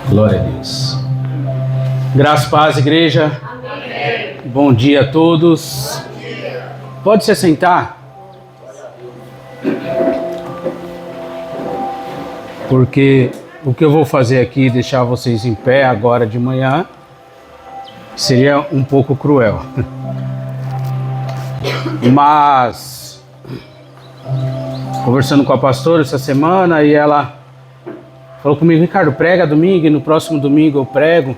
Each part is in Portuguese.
Glória a Deus. Graça e paz, igreja. Amém. Bom dia a todos. Pode se sentar. Porque o que eu vou fazer aqui, deixar vocês em pé agora de manhã, seria um pouco cruel. Mas, conversando com a pastora essa semana, e ela falou comigo: Ricardo, prega domingo, e no próximo domingo eu prego.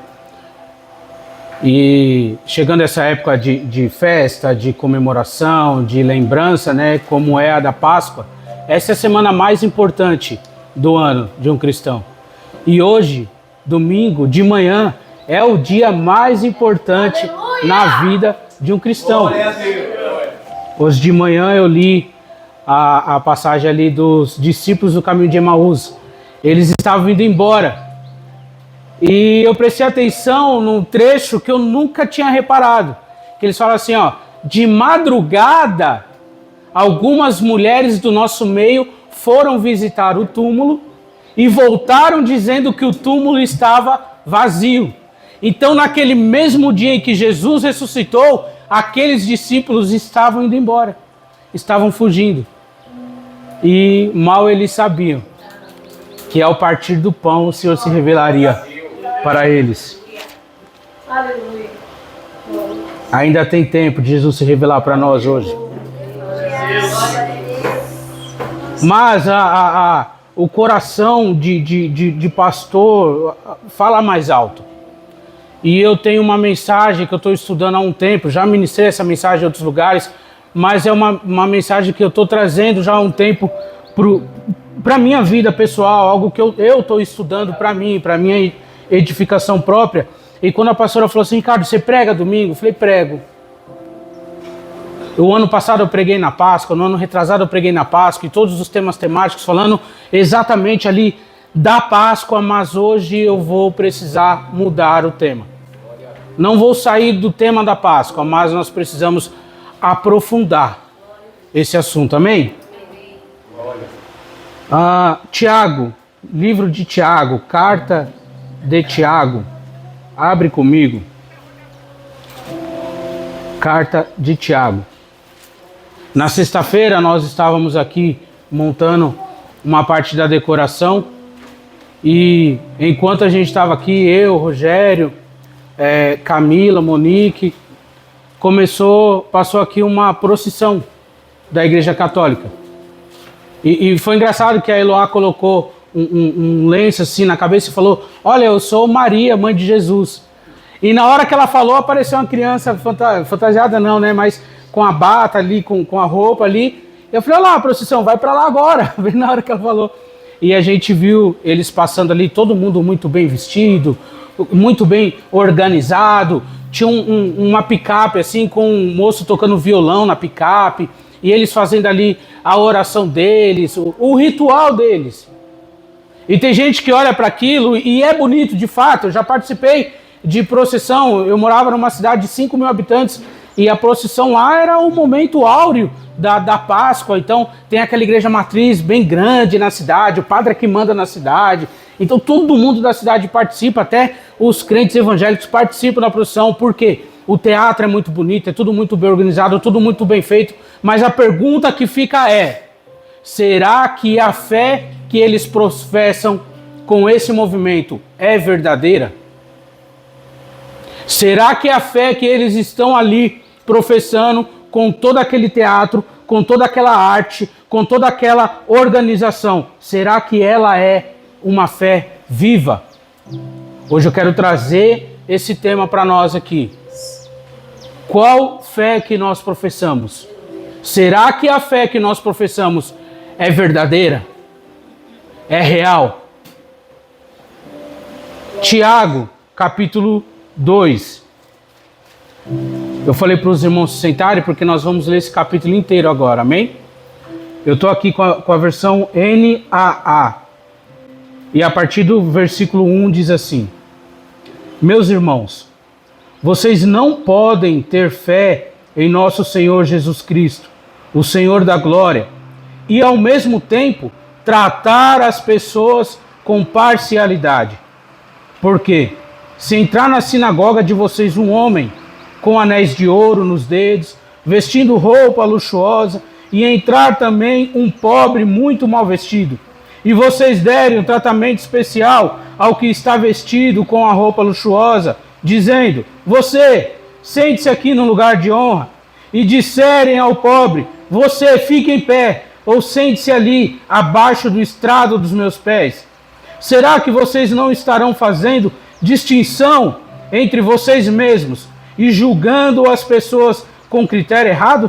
E chegando essa época de festa, de comemoração, de lembrança, né, como é a da Páscoa, essa é a semana mais importante do ano de um cristão. E hoje, domingo, de manhã, é o dia mais importante na vida de um cristão. Hoje de manhã eu li a passagem ali dos discípulos do caminho de Emaús. Eles estavam indo embora. E eu prestei atenção num trecho que eu nunca tinha reparado. Que eles falam assim, ó: de madrugada, algumas mulheres do nosso meio foram visitar o túmulo e voltaram dizendo que o túmulo estava vazio. Então, naquele mesmo dia em que Jesus ressuscitou, aqueles discípulos estavam indo embora, estavam fugindo. E mal eles sabiam que ao partir do pão o Senhor se revelaria para eles. Aleluia. Ainda tem tempo de Jesus se revelar para nós hoje. Mas o coração de pastor fala mais alto. E eu tenho uma mensagem que eu estou estudando há um tempo, já ministrei essa mensagem em outros lugares, mas é uma mensagem que eu estou trazendo já há um tempo para a minha vida pessoal, algo que eu estou estudando para mim, para minha edificação própria. E quando a pastora falou assim: Ricardo, você prega domingo? Eu falei: prego. O ano passado eu preguei na Páscoa, no ano retrasado eu preguei na Páscoa, e todos os temas temáticos falando exatamente ali da Páscoa, mas hoje eu vou precisar mudar o tema. Não vou sair do tema da Páscoa, mas nós precisamos aprofundar esse assunto, amém? Tiago, livro de Tiago, carta de Tiago, abre comigo. Carta de Tiago. Na sexta-feira nós estávamos aqui montando uma parte da decoração, e enquanto a gente estava aqui, eu, Rogério, Camila, Monique, passou aqui uma procissão da Igreja Católica. E foi engraçado que a Eloá colocou um lenço assim na cabeça e falou: olha, eu sou Maria, mãe de Jesus. E na hora que ela falou, apareceu uma criança fantasiada não, né? Mas com a bata ali, com a roupa ali. Eu falei: olha lá a procissão, vai para lá agora. Na hora que ela falou. E a gente viu eles passando ali, todo mundo muito bem vestido, muito bem organizado. Tinha uma picape assim, com um moço tocando violão na picape. E eles fazendo ali a oração deles, o ritual deles. E tem gente que olha para aquilo e é bonito, de fato. Eu já participei de procissão, eu morava numa cidade de 5 mil habitantes e a procissão lá era o momento áureo da Páscoa. Então tem aquela igreja matriz bem grande na cidade, o padre é que manda na cidade. Então todo mundo da cidade participa, até os crentes evangélicos participam da procissão. Por quê? O teatro é muito bonito, é tudo muito bem organizado, tudo muito bem feito. Mas a pergunta que fica é: será que a fé que eles professam com esse movimento é verdadeira? Será que a fé que eles estão ali professando com todo aquele teatro, com toda aquela arte, com toda aquela organização, será que ela é uma fé viva? Hoje eu quero trazer esse tema para nós aqui. Qual fé que nós professamos? Será que a fé que nós professamos é verdadeira? É real? Tiago, capítulo 2. Eu falei para os irmãos se sentarem porque nós vamos ler esse capítulo inteiro agora, amém? Eu estou aqui com a versão NAA. E a partir do versículo 1 diz assim: meus irmãos, vocês não podem ter fé em nosso Senhor Jesus Cristo, o Senhor da glória, e ao mesmo tempo tratar as pessoas com parcialidade. Porque se entrar na sinagoga de vocês um homem com anéis de ouro nos dedos, vestindo roupa luxuosa, e entrar também um pobre muito mal vestido, e vocês derem um tratamento especial ao que está vestido com a roupa luxuosa, dizendo: você, sente-se aqui no lugar de honra, e disserem ao pobre: você, fique em pé, ou sente-se ali, abaixo do estrado dos meus pés. Será que vocês não estarão fazendo distinção entre vocês mesmos e julgando as pessoas com critério errado?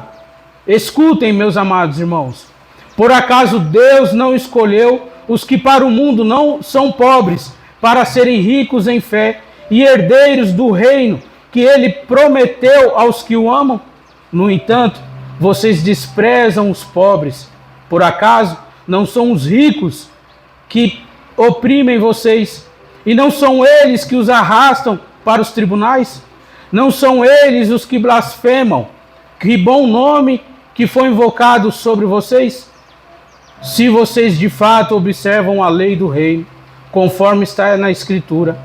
Escutem, meus amados irmãos. Por acaso Deus não escolheu os que para o mundo não são pobres, para serem ricos em fé e herdeiros do reino que ele prometeu aos que o amam? No entanto, vocês desprezam os pobres. Por acaso não são os ricos que oprimem vocês? E não são eles que os arrastam para os tribunais? Não são eles os que blasfemam? Que bom nome que foi invocado sobre vocês? Se vocês de fato observam a lei do reino, conforme está na Escritura,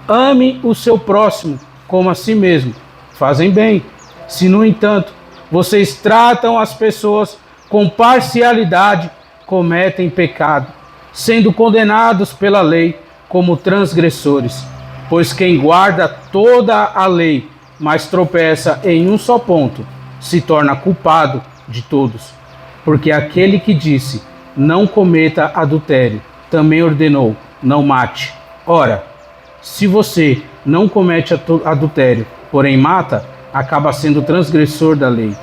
ame o seu próximo como a si mesmo, fazem bem. Se, no entanto, vocês tratam as pessoas com parcialidade, cometem pecado, sendo condenados pela lei como transgressores. Pois quem guarda toda a lei, mas tropeça em um só ponto, se torna culpado de todos. Porque aquele que disse: não cometa adultério, também ordenou: não mate. Ora, se você não comete adultério, porém mata, acaba sendo transgressor da lei.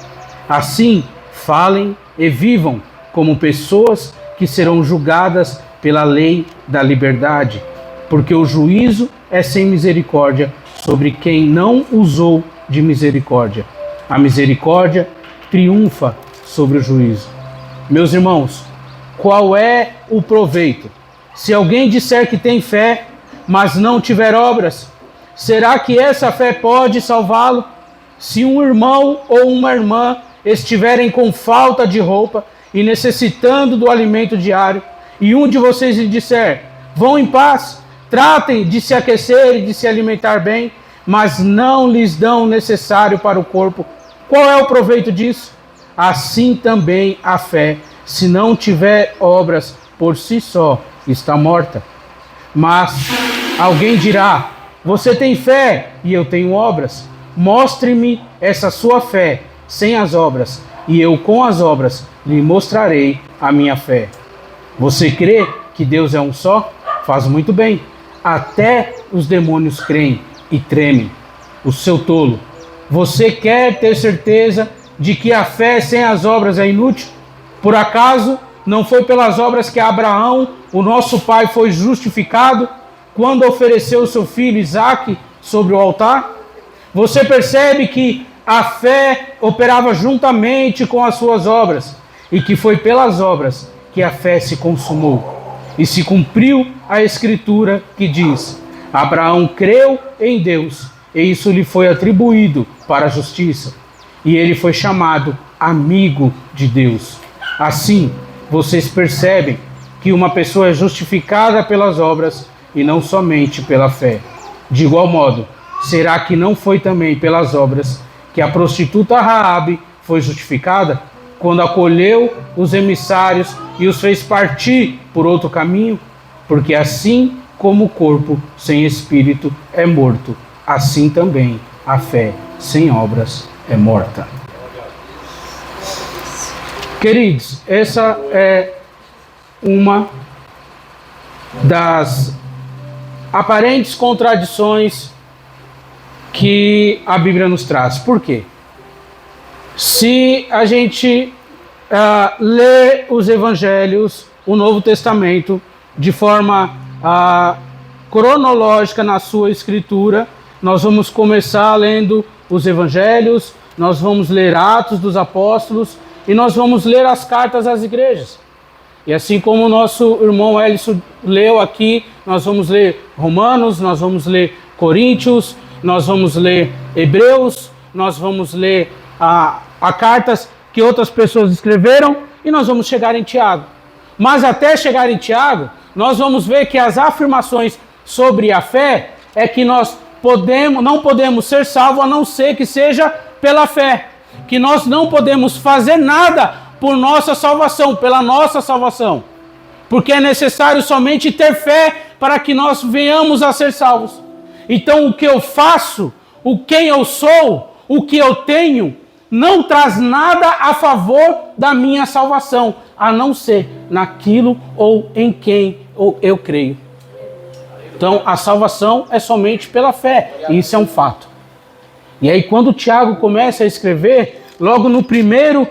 Assim, falem e vivam como pessoas que serão julgadas pela lei da liberdade, porque o juízo é sem misericórdia sobre quem não usou de misericórdia. A misericórdia triunfa sobre o juízo. Meus irmãos, qual é o proveito? Se alguém disser que tem fé, mas não tiver obras, será que essa fé pode salvá-lo? Se um irmão ou uma irmã estiverem com falta de roupa e necessitando do alimento diário, e um de vocês lhe disser: vão em paz, tratem de se aquecer e de se alimentar bem, mas não lhes dão o necessário para o corpo, qual é o proveito disso? Assim também a fé, se não tiver obras, por si só está morta. Mas alguém dirá: você tem fé e eu tenho obras. Mostre-me essa sua fé sem as obras, e eu com as obras lhe mostrarei a minha fé. Você crê que Deus é um só? Faz muito bem. Até os demônios creem e tremem. O seu tolo. Você quer ter certeza de que a fé sem as obras é inútil? Por acaso não foi pelas obras que Abraão, o nosso pai, foi justificado quando ofereceu seu filho Isaque sobre o altar? Você percebe que a fé operava juntamente com as suas obras, e que foi pelas obras que a fé se consumou. E se cumpriu a Escritura que diz: Abraão creu em Deus, e isso lhe foi atribuído para a justiça. E ele foi chamado amigo de Deus. Assim, vocês percebem que uma pessoa é justificada pelas obras e não somente pela fé. De igual modo, será que não foi também pelas obras que a prostituta Raabe foi justificada, quando acolheu os emissários e os fez partir por outro caminho? Porque assim como o corpo sem espírito é morto, assim também a fé sem obras é morta. Queridos, essa é uma das aparentes contradições que a Bíblia nos traz. Por quê? Se a gente lê os Evangelhos, o Novo Testamento, de forma cronológica na sua escritura, nós vamos começar lendo os Evangelhos, nós vamos ler Atos dos Apóstolos e nós vamos ler as cartas às igrejas. E assim como o nosso irmão Elison leu aqui, nós vamos ler Romanos, nós vamos ler Coríntios, nós vamos ler Hebreus, nós vamos ler a cartas que outras pessoas escreveram e nós vamos chegar em Tiago. Mas até chegar em Tiago, nós vamos ver que as afirmações sobre a fé, é que nós não podemos ser salvos a não ser que seja pela fé. Que nós não podemos fazer nada por nossa salvação, pela nossa salvação. Porque é necessário somente ter fé para que nós venhamos a ser salvos. Então o que eu faço, o quem eu sou, o que eu tenho, não traz nada a favor da minha salvação, a não ser naquilo ou em quem eu creio. Então a salvação é somente pela fé, e isso é um fato. E aí quando o Tiago começa a escrever, logo no primeiro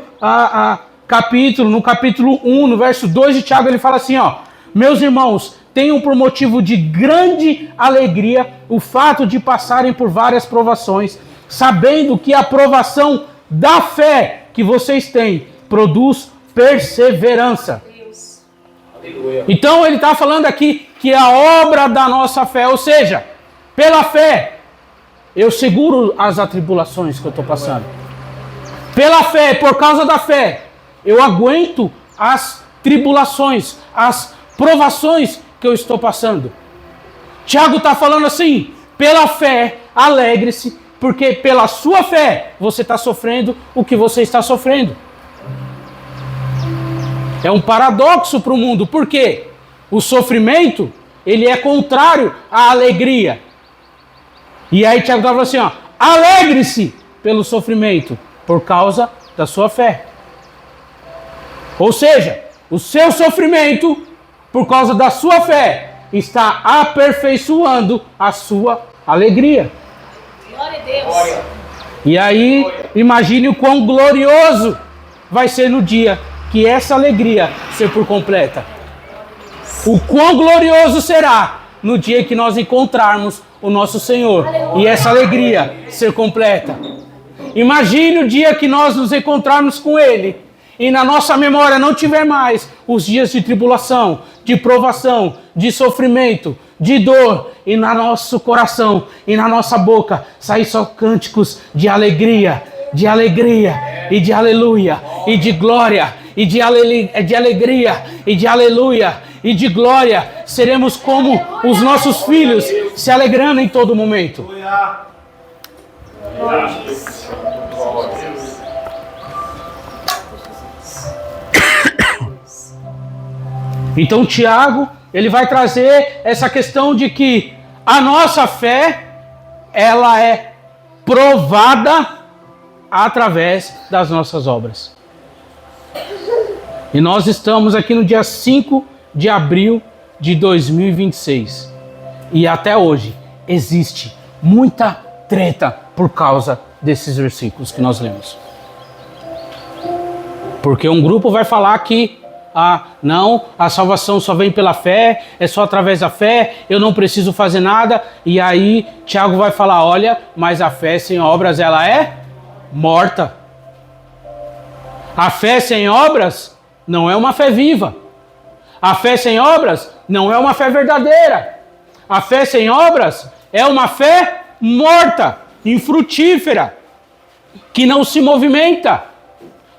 capítulo, no capítulo 1, no verso 2 de Tiago, ele fala assim, ó: meus irmãos, tenham por motivo de grande alegria o fato de passarem por várias provações, sabendo que a provação da fé que vocês têm produz perseverança. Então ele está falando aqui que a obra da nossa fé, ou seja, pela fé, eu seguro as atribulações que eu estou passando. Pela fé, por causa da fé, eu aguento as tribulações, as provações que eu estou passando. Tiago está falando assim, pela fé, alegre-se, porque pela sua fé você está sofrendo o que você está sofrendo. É um paradoxo para o mundo, porque o sofrimento, ele é contrário à alegria. E aí Tiago está falando assim, ó, alegre-se pelo sofrimento, por causa da sua fé. Ou seja, o seu sofrimento, por causa da sua fé, está aperfeiçoando a sua alegria. Glória a Deus. E aí, imagine o quão glorioso vai ser no dia que essa alegria ser por completa. O quão glorioso será no dia que nós encontrarmos o nosso Senhor e essa alegria ser completa. Imagine o dia que nós nos encontrarmos com Ele e na nossa memória não tiver mais os dias de tribulação, de provação, de sofrimento, de dor, e no nosso coração e na nossa boca sair só cânticos de alegria, e de aleluia, e de glória, e de alegria, e de aleluia, e de glória. Seremos como os nossos filhos, se alegrando em todo momento. Então Tiago, ele vai trazer essa questão de que a nossa fé, ela é provada através das nossas obras. E nós estamos aqui no dia 5 de abril de 2026. E até hoje existe muita treta por causa desses versículos que nós lemos. Porque um grupo vai falar que não, a salvação só vem pela fé, é só através da fé, eu não preciso fazer nada. E aí Tiago vai falar, olha, mas a fé sem obras, ela é morta. A fé sem obras não é uma fé viva. A fé sem obras não é uma fé verdadeira. A fé sem obras é uma fé morta, infrutífera, que não se movimenta,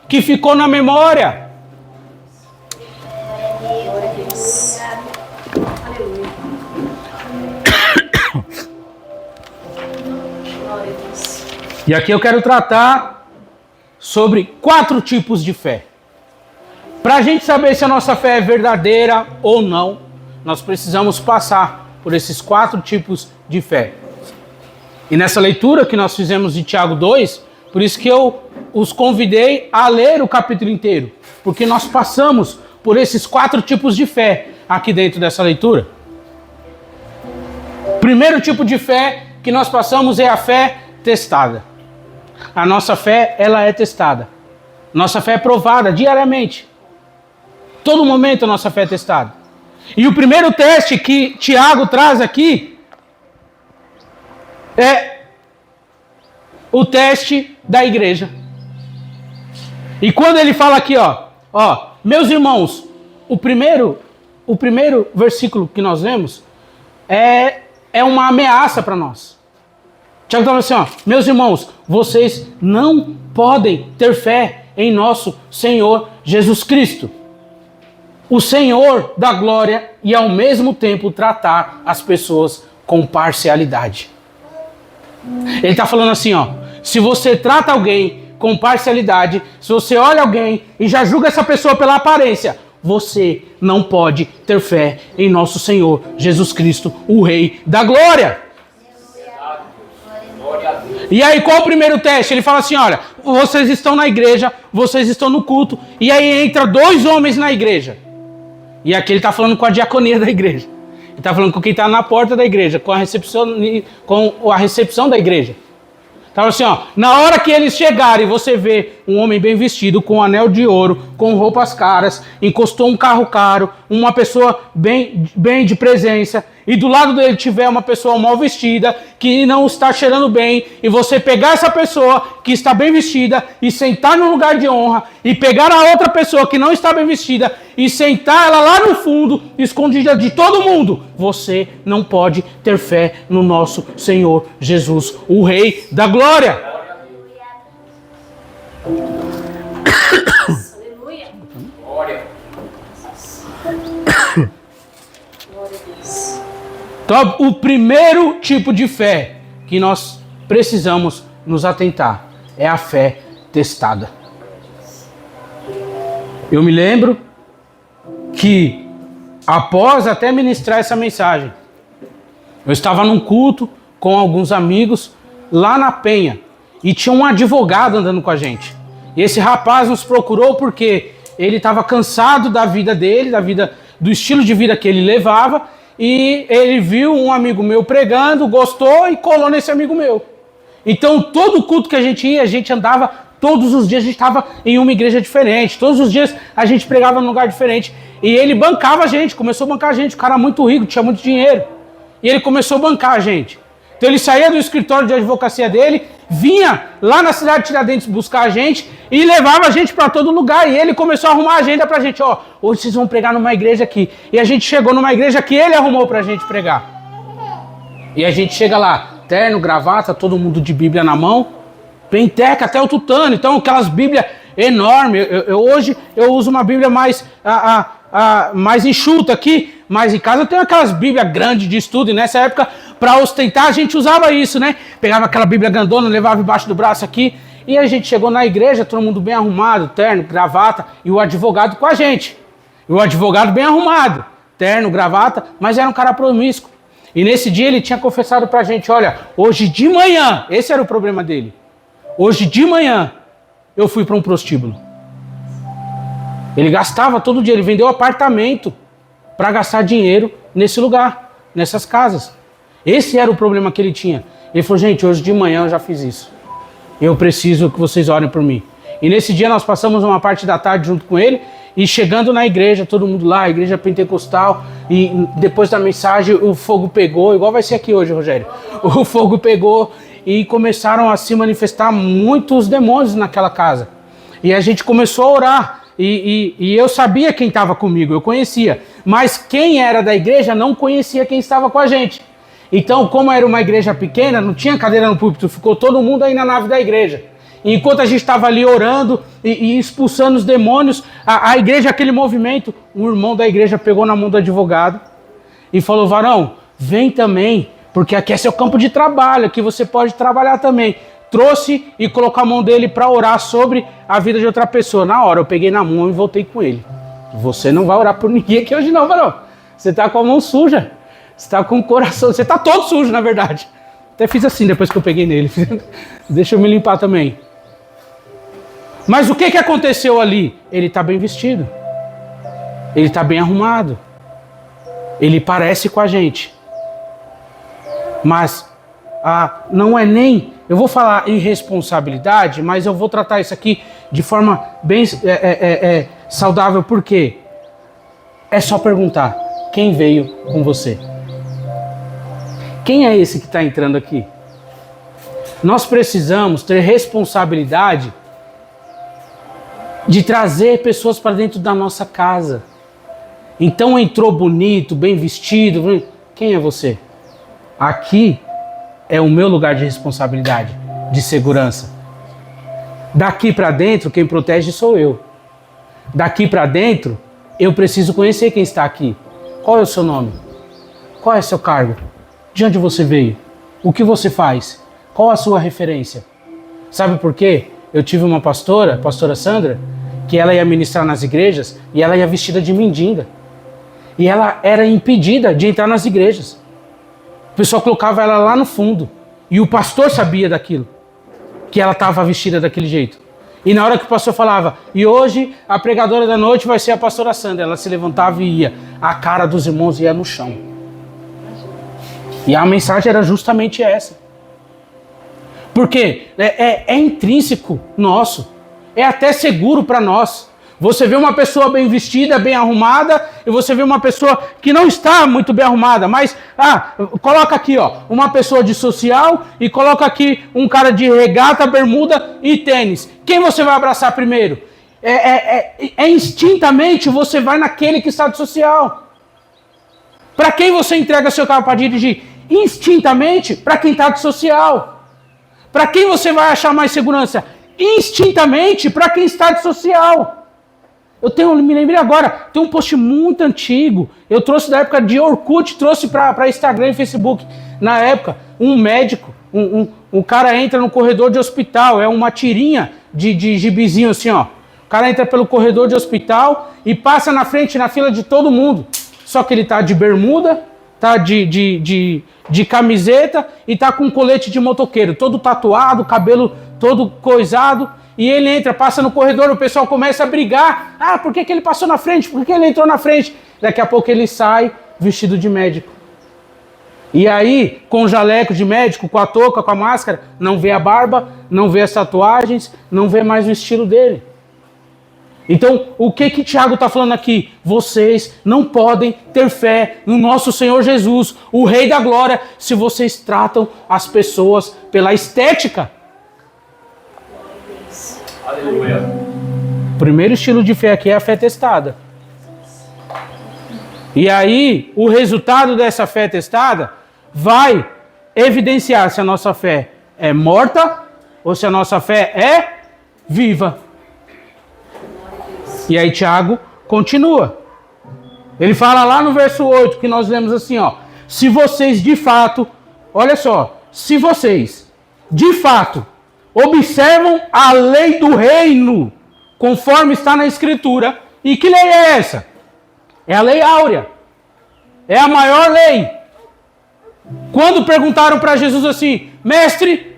que ficou na memória. E aqui eu quero tratar sobre 4 tipos de fé. Para a gente saber se a nossa fé é verdadeira ou não, nós precisamos passar por esses 4 tipos de fé. E nessa leitura que nós fizemos de Tiago 2, por isso que eu os convidei a ler o capítulo inteiro, porque nós passamos por esses 4 tipos de fé aqui dentro dessa leitura. O primeiro tipo de fé que nós passamos é a fé testada. A nossa fé, ela é testada. Nossa fé é provada diariamente. Todo momento a nossa fé é testada. E o primeiro teste que Tiago traz aqui é o teste da igreja. E quando ele fala aqui, meus irmãos, o primeiro versículo que nós lemos é uma ameaça para nós. Tiago está falando assim, meus irmãos, vocês não podem ter fé em nosso Senhor Jesus Cristo, o Senhor da glória, e ao mesmo tempo tratar as pessoas com parcialidade. Ele está falando assim, ó, se você trata alguém com parcialidade, se você olha alguém e já julga essa pessoa pela aparência, você não pode ter fé em nosso Senhor Jesus Cristo, o Rei da Glória. E aí, qual o primeiro teste? Ele fala assim, olha, vocês estão na igreja, vocês estão no culto, e aí entra 2 homens na igreja. E aqui ele está falando com a diaconia da igreja. Ele está falando com quem está na porta da igreja, com a recepção da igreja. Então assim, ó, na hora que eles chegarem, você vê um homem bem vestido, com um anel de ouro, com roupas caras, encostou um carro caro, uma pessoa bem de presença, e do lado dele tiver uma pessoa mal vestida, que não está cheirando bem, e você pegar essa pessoa que está bem vestida e sentar no lugar de honra, e pegar a outra pessoa que não está bem vestida e sentar ela lá no fundo, escondida de todo mundo, você não pode ter fé no nosso Senhor Jesus, o Rei da Glória. Aleluia. Glória. Então, o primeiro tipo de fé que nós precisamos nos atentar é a fé testada. Eu me lembro que, após até ministrar essa mensagem, eu estava num culto com alguns amigos lá na Penha e tinha um advogado andando com a gente. E esse rapaz nos procurou porque ele estava cansado da vida dele, do estilo de vida que ele levava, e ele viu um amigo meu pregando, gostou e colou nesse amigo meu. Então, todo culto que a gente ia, a gente andava, todos os dias a gente estava em uma igreja diferente, todos os dias a gente pregava num lugar diferente. E ele bancava a gente, começou a bancar a gente, o cara muito rico, tinha muito dinheiro. E ele começou a bancar a gente. Então ele saía do escritório de advocacia dele, vinha lá na cidade de Tiradentes buscar a gente e levava a gente para todo lugar. E ele começou a arrumar a agenda pra gente. Ó, hoje vocês vão pregar numa igreja aqui. E a gente chegou numa igreja que ele arrumou pra gente pregar. E a gente chega lá, terno, gravata, todo mundo de Bíblia na mão, penteca até o tutano. Então aquelas Bíblias enormes. Hoje eu uso uma Bíblia mais enxuta aqui, mas em casa eu tenho aquelas Bíblias grandes de estudo, e nessa época, para ostentar, a gente usava isso, né? Pegava aquela Bíblia grandona, levava embaixo do braço aqui, e a gente chegou na igreja, todo mundo bem arrumado, terno, gravata, e o advogado com a gente. E o advogado bem arrumado, terno, gravata, mas era um cara promíscuo. E nesse dia ele tinha confessado pra gente, olha, hoje de manhã, esse era o problema dele, hoje de manhã eu fui para um prostíbulo. Ele gastava todo dia, ele vendeu apartamento para gastar dinheiro nesse lugar, nessas casas. Esse era o problema que ele tinha. Ele falou, gente, hoje de manhã eu já fiz isso. Eu preciso que vocês orem por mim. E nesse dia nós passamos uma parte da tarde junto com ele, e chegando na igreja, todo mundo lá, a igreja pentecostal, e depois da mensagem o fogo pegou, igual vai ser aqui hoje, Rogério. O fogo pegou e começaram a se manifestar muitos demônios naquela casa. E a gente começou a orar. E eu sabia quem estava comigo, eu conhecia. Mas quem era da igreja não conhecia quem estava com a gente. Então, como era uma igreja pequena, não tinha cadeira no púlpito, ficou todo mundo aí na nave da igreja. E enquanto a gente estava ali orando e expulsando os demônios, a igreja, aquele movimento, um irmão da igreja pegou na mão do advogado e falou, varão, vem também, porque aqui é seu campo de trabalho, aqui você pode trabalhar também. Trouxe e colocou a mão dele para orar sobre a vida de outra pessoa. Na hora eu peguei na mão e voltei com ele. Você não vai orar por ninguém aqui hoje não, varão. Você está com a mão suja. Você está com o coração... Você está todo sujo, na verdade. Até fiz assim depois que eu peguei nele. Deixa eu me limpar também. Mas o que aconteceu ali? Ele está bem vestido. Ele está bem arrumado. Ele parece com a gente. Mas não é nem... Eu vou falar irresponsabilidade, mas eu vou tratar isso aqui de forma bem saudável, porque é só perguntar, quem veio com você? Quem é esse que está entrando aqui? Nós precisamos ter responsabilidade de trazer pessoas para dentro da nossa casa. Então entrou bonito, bem vestido, quem é você? Aqui é o meu lugar de responsabilidade, de segurança. Daqui para dentro, quem protege sou eu. Daqui para dentro, eu preciso conhecer quem está aqui. Qual é o seu nome? Qual é o seu cargo? De onde você veio? O que você faz? Qual a sua referência? Sabe por quê? Eu tive uma pastora, a pastora Sandra, que ela ia ministrar nas igrejas e ela ia vestida de mendiga. E ela era impedida de entrar nas igrejas. O pessoal colocava ela lá no fundo. E o pastor sabia daquilo, que ela estava vestida daquele jeito. E na hora que o pastor falava, e hoje a pregadora da noite vai ser a pastora Sandra, ela se levantava e ia. A cara dos irmãos ia no chão. E a mensagem era justamente essa. Porque é intrínseco nosso. É até seguro para nós. Você vê uma pessoa bem vestida, bem arrumada, e você vê uma pessoa que não está muito bem arrumada, mas, coloca aqui, ó, uma pessoa de social e coloca aqui um cara de regata, bermuda e tênis. Quem você vai abraçar primeiro? Instintamente você vai naquele que está de social. Para quem você entrega seu carro para dirigir? Instintamente para quem está de social. Para quem você vai achar mais segurança? Instintamente para quem está de social. Me lembrei agora, tem um post muito antigo, eu trouxe da época de Orkut, trouxe para Instagram e Facebook. Na época, um médico, um cara entra no corredor de hospital, é uma tirinha de gibizinho assim, ó. O cara entra pelo corredor de hospital e passa na frente, na fila de todo mundo. Só que ele tá de bermuda, tá de camiseta e tá com um colete de motoqueiro, todo tatuado, cabelo todo coisado. E ele entra, passa no corredor, o pessoal começa a brigar. Por que ele passou na frente? Por que ele entrou na frente? Daqui a pouco ele sai vestido de médico. E aí, com o jaleco de médico, com a touca, com a máscara, não vê a barba, não vê as tatuagens, não vê mais o estilo dele. Então, o que Tiago está falando aqui? Vocês não podem ter fé no nosso Senhor Jesus, o Rei da Glória, se vocês tratam as pessoas pela estética. Aleluia. O primeiro estilo de fé aqui é a fé testada. E aí, o resultado dessa fé testada vai evidenciar se a nossa fé é morta ou se a nossa fé é viva. E aí Tiago continua. Ele fala lá no verso 8, que nós lemos assim, ó. Se vocês de fato, olha só, se vocês de fato observam a lei do reino, conforme está na Escritura. E que lei é essa? É a lei áurea. É a maior lei. Quando perguntaram para Jesus assim, mestre,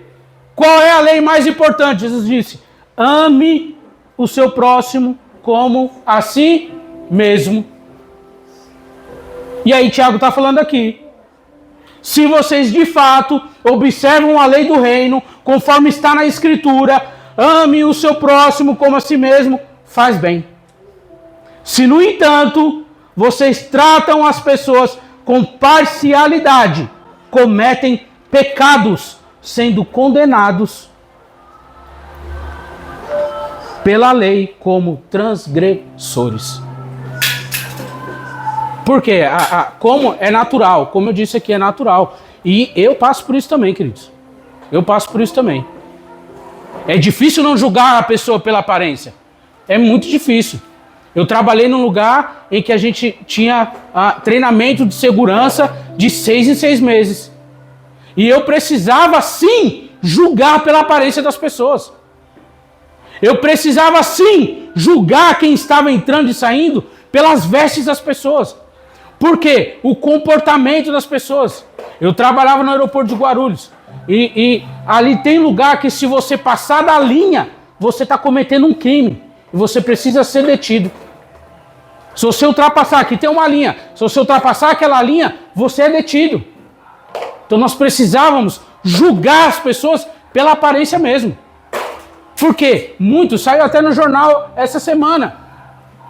qual é a lei mais importante? Jesus disse, ame o seu próximo como a si mesmo. E aí Tiago está falando aqui. Se vocês de fato observam a lei do reino, conforme está na Escritura, ame o seu próximo como a si mesmo, faz bem. Se, no entanto, vocês tratam as pessoas com parcialidade, cometem pecados, sendo condenados pela lei como transgressores. Porque como é natural, como eu disse aqui, é natural. E eu passo por isso também, queridos. Eu passo por isso também. É difícil não julgar a pessoa pela aparência. É muito difícil. Eu trabalhei num lugar em que a gente tinha treinamento de segurança de 6 em 6 meses. E eu precisava, sim, julgar pela aparência das pessoas. Eu precisava, sim, julgar quem estava entrando e saindo pelas vestes das pessoas. Por quê? O comportamento das pessoas. Eu trabalhava no aeroporto de Guarulhos. E ali tem lugar que, se você passar da linha, você está cometendo um crime. E você precisa ser detido. Se você ultrapassar, aqui tem uma linha. Se você ultrapassar aquela linha, você é detido. Então nós precisávamos julgar as pessoas pela aparência mesmo. Por quê? Muito, saiu até no jornal essa semana.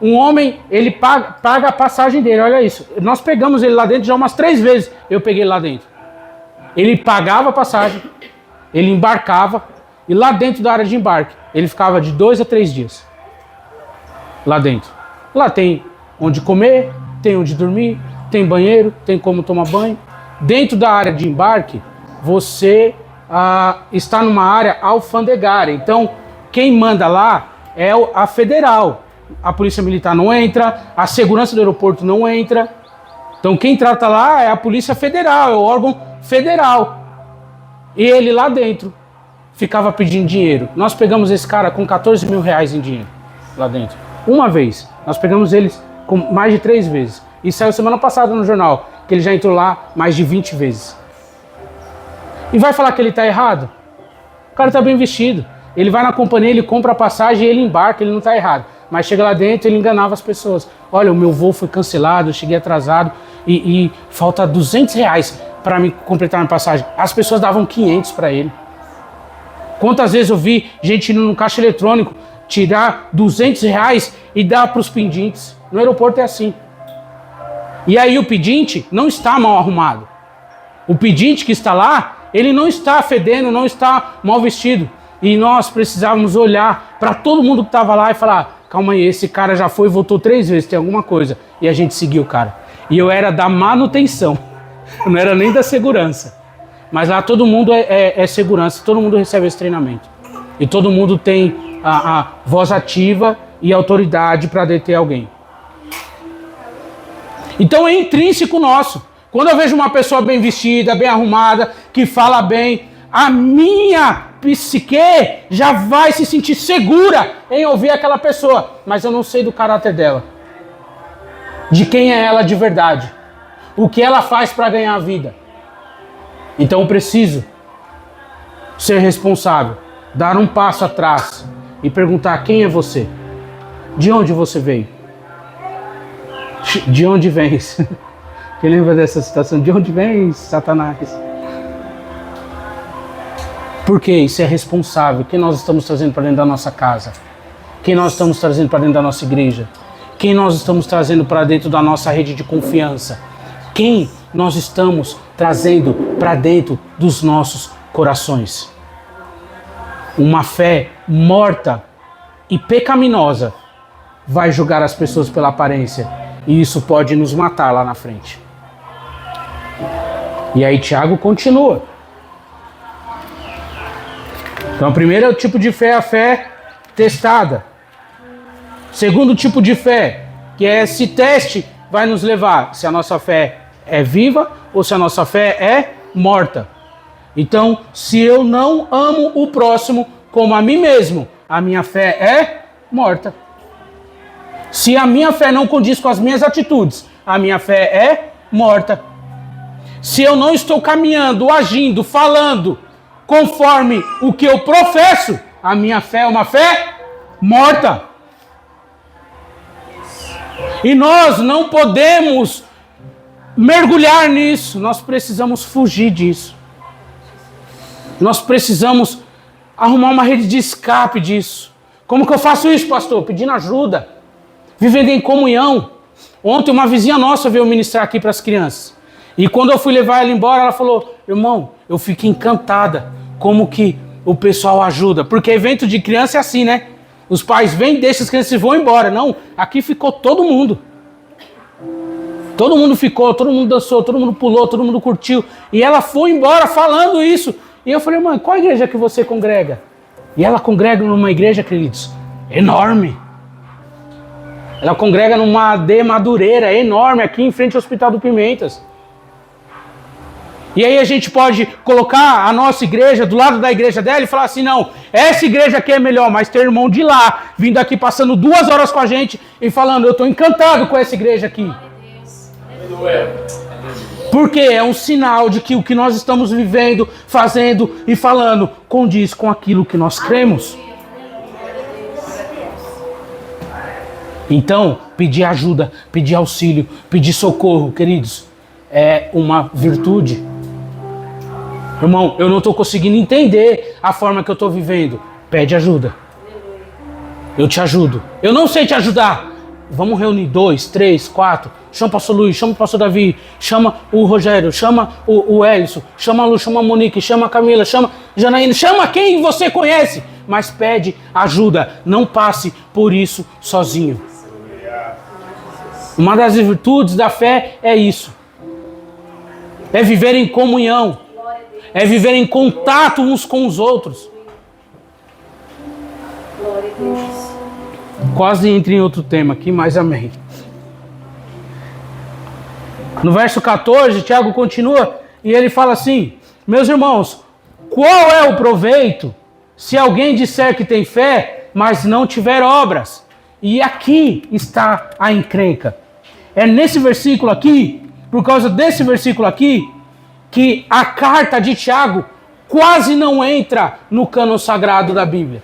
Um homem, ele paga a passagem dele, olha isso. Nós pegamos ele lá dentro já umas 3 vezes. Eu peguei ele lá dentro. Ele pagava a passagem, ele embarcava, e lá dentro da área de embarque, ele ficava de 2 a 3 dias. Lá dentro. Lá tem onde comer, tem onde dormir, tem banheiro, tem como tomar banho. Dentro da área de embarque, você está numa área alfandegária. Então, quem manda lá é a federal. A polícia militar não entra, a segurança do aeroporto não entra. Então quem trata lá é a Polícia Federal, é o órgão federal. E ele lá dentro ficava pedindo dinheiro. Nós pegamos esse cara com 14 mil reais em dinheiro lá dentro. Uma vez. Nós pegamos eles com mais de 3 vezes. E saiu semana passada no jornal que ele já entrou lá mais de 20 vezes. E vai falar que ele está errado? O cara está bem vestido. Ele vai na companhia, ele compra a passagem e ele embarca, ele não está errado. Mas chega lá dentro, ele enganava as pessoas. Olha, o meu voo foi cancelado, eu cheguei atrasado e falta 200 reais para me completar minha passagem. As pessoas davam 500 para ele. Quantas vezes eu vi gente indo no caixa eletrônico tirar 200 reais e dar para os pedintes? No aeroporto é assim. E aí o pedinte não está mal arrumado. O pedinte que está lá, ele não está fedendo, não está mal vestido. E nós precisávamos olhar para todo mundo que estava lá e falar, calma aí, esse cara já foi e voltou 3 vezes, tem alguma coisa. E a gente seguiu o cara. E eu era da manutenção, eu não era nem da segurança. Mas lá todo mundo é segurança, todo mundo recebe esse treinamento. E todo mundo tem a voz ativa e autoridade para deter alguém. Então é intrínseco nosso. Quando eu vejo uma pessoa bem vestida, bem arrumada, que fala bem, a minha psique já vai se sentir segura em ouvir aquela pessoa. Mas eu não sei do caráter dela. De quem é ela de verdade. O que ela faz para ganhar a vida. Então eu preciso ser responsável. Dar um passo atrás e perguntar quem é você? De onde você veio? De onde vens? Quem lembra dessa situação? De onde vens, Satanás? Porque isso é responsável. Quem nós estamos trazendo para dentro da nossa casa? Quem nós estamos trazendo para dentro da nossa igreja? Quem nós estamos trazendo para dentro da nossa rede de confiança? Quem nós estamos trazendo para dentro dos nossos corações? Uma fé morta e pecaminosa vai julgar as pessoas pela aparência. E isso pode nos matar lá na frente. E aí Tiago continua. Então o primeiro tipo de fé é a fé testada. Segundo tipo de fé, que é esse teste, vai nos levar se a nossa fé é viva ou se a nossa fé é morta. Então, se eu não amo o próximo como a mim mesmo, a minha fé é morta. Se a minha fé não condiz com as minhas atitudes, a minha fé é morta. Se eu não estou caminhando, agindo, falando conforme o que eu professo, a minha fé é uma fé morta. E nós não podemos mergulhar nisso, nós precisamos fugir disso. Nós precisamos arrumar uma rede de escape disso. Como que eu faço isso, pastor? Pedindo ajuda, vivendo em comunhão. Ontem uma vizinha nossa veio ministrar aqui para as crianças. E quando eu fui levar ela embora, ela falou, irmão, eu fico encantada como que o pessoal ajuda. Porque evento de criança é assim, né? Os pais vêm, deixam as crianças e vão embora. Não, aqui ficou todo mundo. Todo mundo ficou, todo mundo dançou, todo mundo pulou, todo mundo curtiu. E ela foi embora falando isso. E eu falei, mãe, qual igreja que você congrega? E ela congrega numa igreja, queridos, enorme. Ela congrega numa AD Madureira, enorme, aqui em frente ao Hospital do Pimentas. E aí a gente pode colocar a nossa igreja do lado da igreja dela e falar assim, não, essa igreja aqui é melhor, mas tem irmão de lá, vindo aqui passando 2 horas com a gente e falando, eu estou encantado com essa igreja aqui. Porque é um sinal de que o que nós estamos vivendo, fazendo e falando condiz com aquilo que nós cremos. Então, pedir ajuda, pedir auxílio, pedir socorro, queridos, é uma virtude. Irmão, eu não estou conseguindo entender a forma que eu estou vivendo. Pede ajuda. Eu te ajudo. Eu não sei te ajudar. Vamos reunir 2, 3, 4. Chama o pastor Luiz, chama o pastor Davi, chama o Rogério, chama o Elison, chama a Lu, chama a Monique, chama a Camila, chama a Janaína, chama quem você conhece. Mas pede ajuda. Não passe por isso sozinho. Uma das virtudes da fé é isso. É viver em comunhão. É viver em contato uns com os outros. Glória a Deus. Quase entrei em outro tema aqui, mas amém. No verso 14, Tiago continua E ele fala assim: meus irmãos, qual é o proveito se alguém disser que tem fé, mas não tiver obras? E aqui está a encrenca. É nesse versículo aqui, por causa desse versículo aqui, que a carta de Tiago quase não entra no cânon sagrado da Bíblia.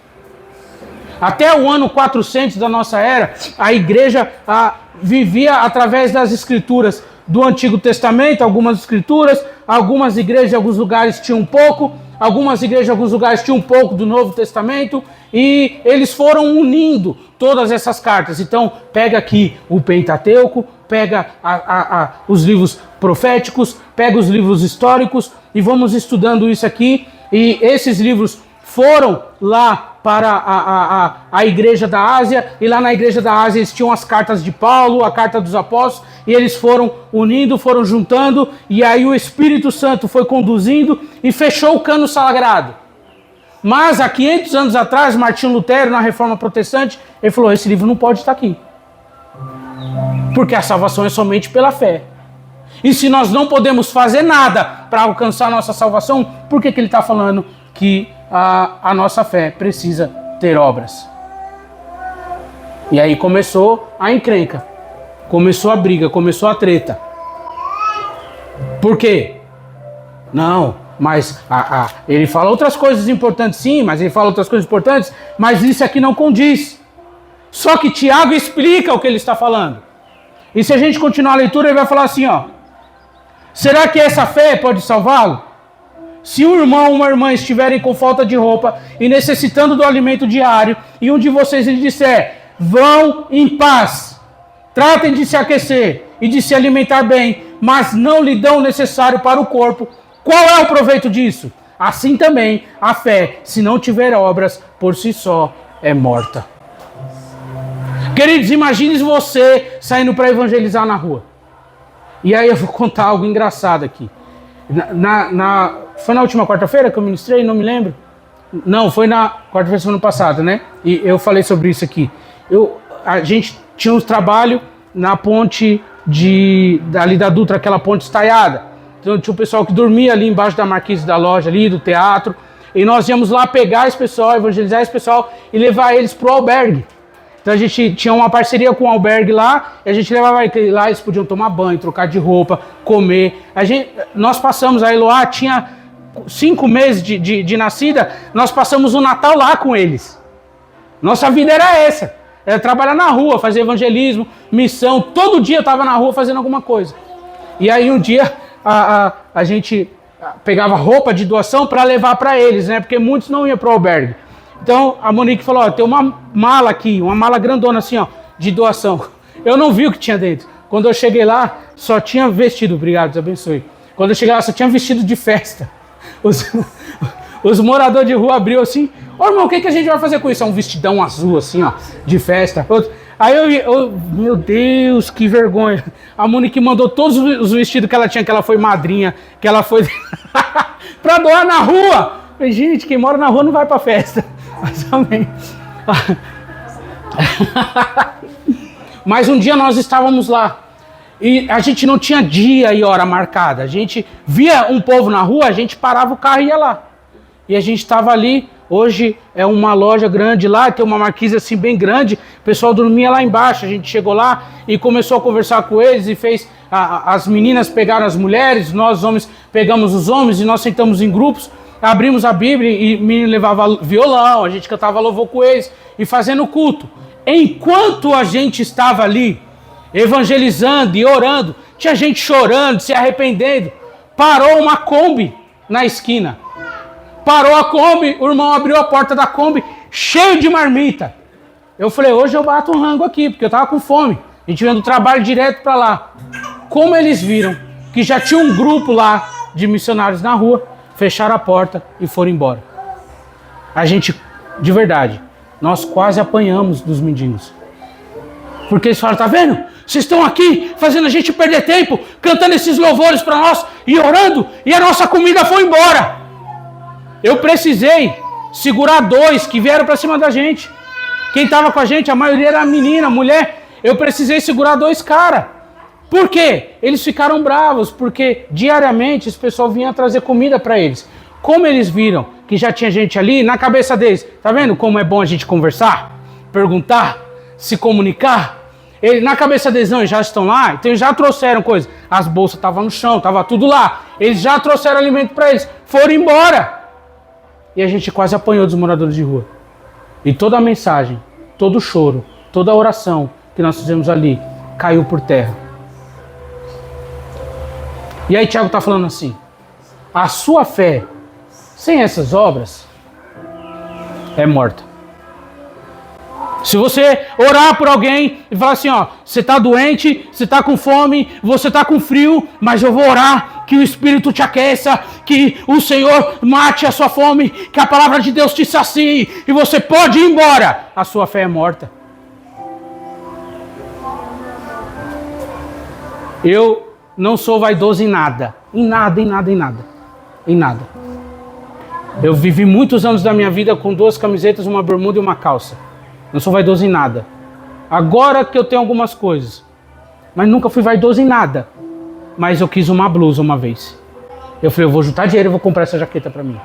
Até o ano 400 da nossa era, a igreja vivia através das escrituras do Antigo Testamento, algumas escrituras, algumas igrejas em alguns lugares tinham um pouco, algumas igrejas em alguns lugares tinham um pouco do Novo Testamento, e eles foram unindo todas essas cartas. Então, pega aqui o Pentateuco, pega os livros proféticos, pega os livros históricos, e vamos estudando isso aqui, e esses livros foram lá para a igreja da Ásia, e lá na igreja da Ásia eles tinham as cartas de Paulo, a carta dos apóstolos, e eles foram unindo, foram juntando, e aí o Espírito Santo foi conduzindo e fechou o cano sagrado. Mas há 500 anos atrás, Martinho Lutero, na Reforma Protestante, ele falou: esse livro não pode estar aqui, porque a salvação é somente pela fé. E se nós não podemos fazer nada para alcançar a nossa salvação, por que ele está falando que a nossa fé precisa ter obras? E aí começou a encrenca, começou a briga, começou a treta. Por quê? Não, mas ele fala outras coisas importantes, sim, mas ele fala outras coisas importantes, mas isso aqui não condiz. Só que Tiago explica o que ele está falando. E se a gente continuar a leitura, ele vai falar assim, ó: será que essa fé pode salvá-lo? Se um irmão ou uma irmã estiverem com falta de roupa e necessitando do alimento diário, e um de vocês lhe disser: vão em paz, tratem de se aquecer e de se alimentar bem, mas não lhe dão o necessário para o corpo, qual é o proveito disso? Assim também a fé, se não tiver obras, por si só é morta. Queridos, imagine você saindo para evangelizar na rua. E aí eu vou contar algo engraçado aqui. Foi na última quarta-feira que eu ministrei? Não me lembro. Não, foi na quarta-feira semana passada, né? E eu falei sobre isso aqui. A gente tinha um trabalho na ponte ali da Dutra, aquela ponte estaiada. Então tinha um pessoal que dormia ali embaixo da marquise da loja ali, do teatro. E nós íamos lá pegar esse pessoal, evangelizar esse pessoal e levar eles pro albergue. Então a gente tinha uma parceria com o albergue lá, e a gente levava lá, eles podiam tomar banho, trocar de roupa, comer. Nós passamos, a Eloá tinha 5 meses de nascida, nós passamos o Natal lá com eles. Nossa vida era essa, era trabalhar na rua, fazer evangelismo, missão, todo dia eu estava na rua fazendo alguma coisa. E aí um dia a gente pegava roupa de doação para levar para eles, né? Porque muitos não iam para o albergue. Então a Monique falou: ó, tem uma mala aqui, uma mala grandona assim, ó, de doação. Eu não vi o que tinha dentro. Quando eu cheguei lá, só tinha vestido, obrigado, Deus abençoe. Quando eu cheguei lá, só tinha vestido de festa. Os moradores de rua abriu assim: ô irmão, o que a gente vai fazer com isso? É um vestidão azul assim, ó, de festa. Aí eu meu Deus, que vergonha. A Monique mandou todos os vestidos que ela tinha, que ela foi madrinha, que ela foi pra doar na rua. Falei: gente, quem mora na rua não vai pra festa. Mas amém. Mas um dia nós estávamos lá e a gente não tinha dia e hora marcada. A gente via um povo na rua, a gente parava o carro e ia lá. E a gente estava ali. Hoje é uma loja grande lá, tem uma marquise assim bem grande. O pessoal dormia lá embaixo. A gente chegou lá e começou a conversar com eles e fez. As meninas pegaram as mulheres, nós homens pegamos os homens e nós sentamos em grupos. Abrimos a Bíblia e o menino levava violão, a gente cantava louvor com eles e fazendo culto. Enquanto a gente estava ali, evangelizando e orando, tinha gente chorando, se arrependendo. Parou uma Kombi na esquina. Parou a Kombi, o irmão abriu a porta da Kombi, cheio de marmita. Eu falei: hoje eu bato um rango aqui, porque eu estava com fome. A gente veio do trabalho direto para lá. Como eles viram que já tinha um grupo lá de missionários na rua, fecharam a porta e foram embora. A gente, de verdade, nós quase apanhamos dos mendigos. Porque eles falaram: tá vendo? Vocês estão aqui fazendo a gente perder tempo, cantando esses louvores para nós e orando, e a nossa comida foi embora. Eu precisei segurar 2 que vieram para cima da gente. Quem estava com a gente, a maioria era menina, mulher. Eu precisei segurar 2 caras. Por quê? Eles ficaram bravos, porque diariamente esse pessoal vinha trazer comida para eles. Como eles viram que já tinha gente ali, na cabeça deles, tá vendo como é bom a gente conversar, perguntar, se comunicar? Na cabeça deles, não, eles já estão lá, então eles já trouxeram coisas. As bolsas estavam no chão, estava tudo lá. Eles já trouxeram alimento para eles, foram embora. E a gente quase apanhou dos moradores de rua. E toda a mensagem, todo o choro, toda a oração que nós fizemos ali, caiu por terra. E aí Tiago está falando assim, a sua fé, sem essas obras, é morta. Se você orar por alguém e falar assim, ó, você está doente, você está com fome, você está com frio, mas eu vou orar que o Espírito te aqueça, que o Senhor mate a sua fome, que a palavra de Deus te sacie e você pode ir embora, a sua fé é morta. Eu não sou vaidoso em nada. Em nada. Eu vivi muitos anos da minha vida com 2 camisetas, uma bermuda e uma calça. Não sou vaidoso em nada. Agora que eu tenho algumas coisas. Mas nunca fui vaidoso em nada. Mas eu quis uma blusa uma vez. Eu falei, eu vou juntar dinheiro e vou comprar essa jaqueta pra mim.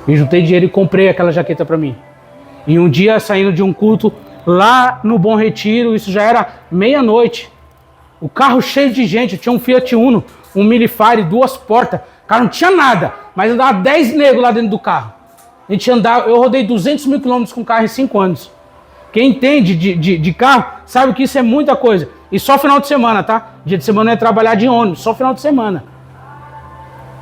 E juntei dinheiro e comprei aquela jaqueta pra mim. E um dia, saindo de um culto lá no Bom Retiro, isso já era meia-noite. O carro cheio de gente, tinha um Fiat Uno, um Milifire, 2 portas. Cara, não tinha nada, mas andava 10 negros lá dentro do carro. A gente andava, eu rodei 200 mil quilômetros com carro em 5 anos. Quem entende de carro sabe que isso é muita coisa. E só final de semana, tá? Dia de semana é trabalhar de ônibus, só final de semana.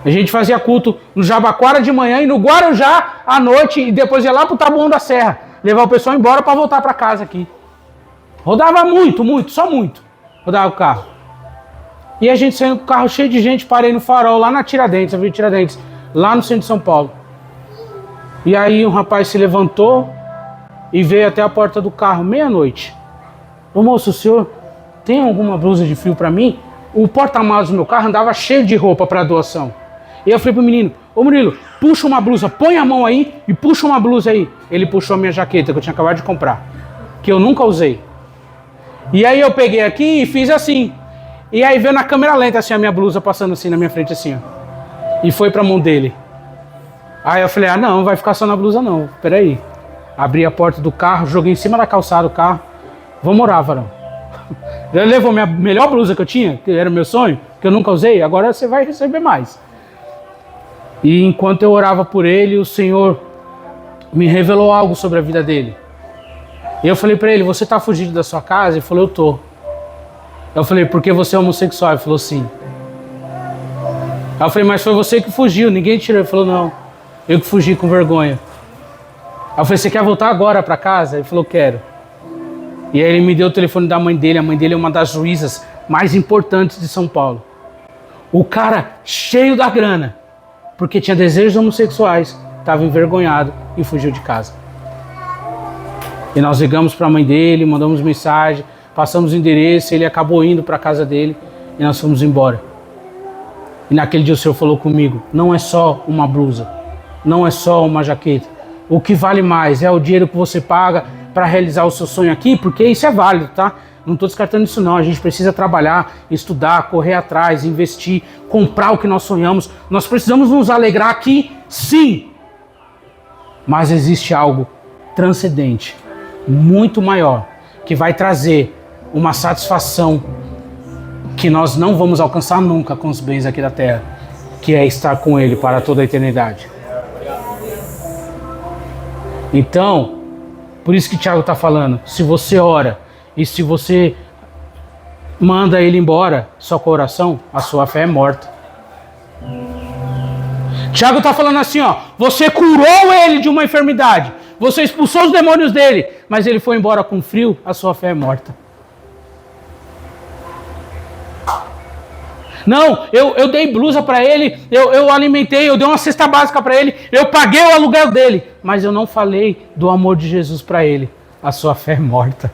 A gente fazia culto no Jabaquara de manhã e no Guarujá à noite e depois ia lá pro Taboão da Serra. Levar o pessoal embora para voltar para casa aqui. Rodava muito, só muito. Rodava o carro. E a gente saindo com o carro cheio de gente, parei no farol lá na Tiradentes, Avenida Tiradentes, lá no centro de São Paulo. E aí um rapaz se levantou e veio até a porta do carro, meia-noite. Ô moço, o senhor tem alguma blusa de frio para mim? O porta-malas do meu carro andava cheio de roupa para doação. E eu falei pro menino, ô Murilo, puxa uma blusa, põe a mão aí e puxa uma blusa aí. Ele puxou a minha jaqueta que eu tinha acabado de comprar, que eu nunca usei. E aí eu peguei aqui e fiz assim. E aí veio na câmera lenta assim a minha blusa passando assim na minha frente assim, ó. E foi pra mão dele. Aí eu falei, não vai ficar só na blusa não, peraí. Abri a porta do carro, joguei em cima da calçada do carro. Vamos orar, varão. Ele levou minha melhor blusa que eu tinha, que era o meu sonho, que eu nunca usei, agora você vai receber mais. E enquanto eu orava por ele, o Senhor me revelou algo sobre a vida dele. E eu falei pra ele, você tá fugindo da sua casa? Ele falou, eu tô. Eu falei, porque você é homossexual? Ele falou, sim. Aí eu falei, mas foi você que fugiu, ninguém tirou. Ele falou, não, eu que fugi com vergonha. Aí eu falei, você quer voltar agora pra casa? Ele falou, quero. E aí ele me deu o telefone da mãe dele. A mãe dele é uma das juízas mais importantes de São Paulo. O cara cheio da grana, porque tinha desejos homossexuais, estava envergonhado e fugiu de casa. E nós ligamos para a mãe dele, mandamos mensagem, passamos o endereço, ele acabou indo para a casa dele e nós fomos embora. E naquele dia o Senhor falou comigo, não é só uma blusa, não é só uma jaqueta. O que vale mais é o dinheiro que você paga para realizar o seu sonho aqui, porque isso é válido, tá? Não estou descartando isso não, a gente precisa trabalhar, estudar, correr atrás, investir, comprar o que nós sonhamos. Nós precisamos nos alegrar aqui, sim. Mas existe algo transcendente, muito maior, que vai trazer uma satisfação que nós não vamos alcançar nunca com os bens aqui da terra, que é estar com Ele para toda a eternidade. Então, por isso que Tiago está falando, se você ora e se você manda ele embora só com a oração, a sua fé é morta. Tiago está falando assim, ó, você curou ele de uma enfermidade, você expulsou os demônios dele, mas ele foi embora com frio, a sua fé é morta. Não, eu dei blusa para ele, eu alimentei, eu dei uma cesta básica para ele, eu paguei o aluguel dele, mas eu não falei do amor de Jesus para ele. A sua fé é morta.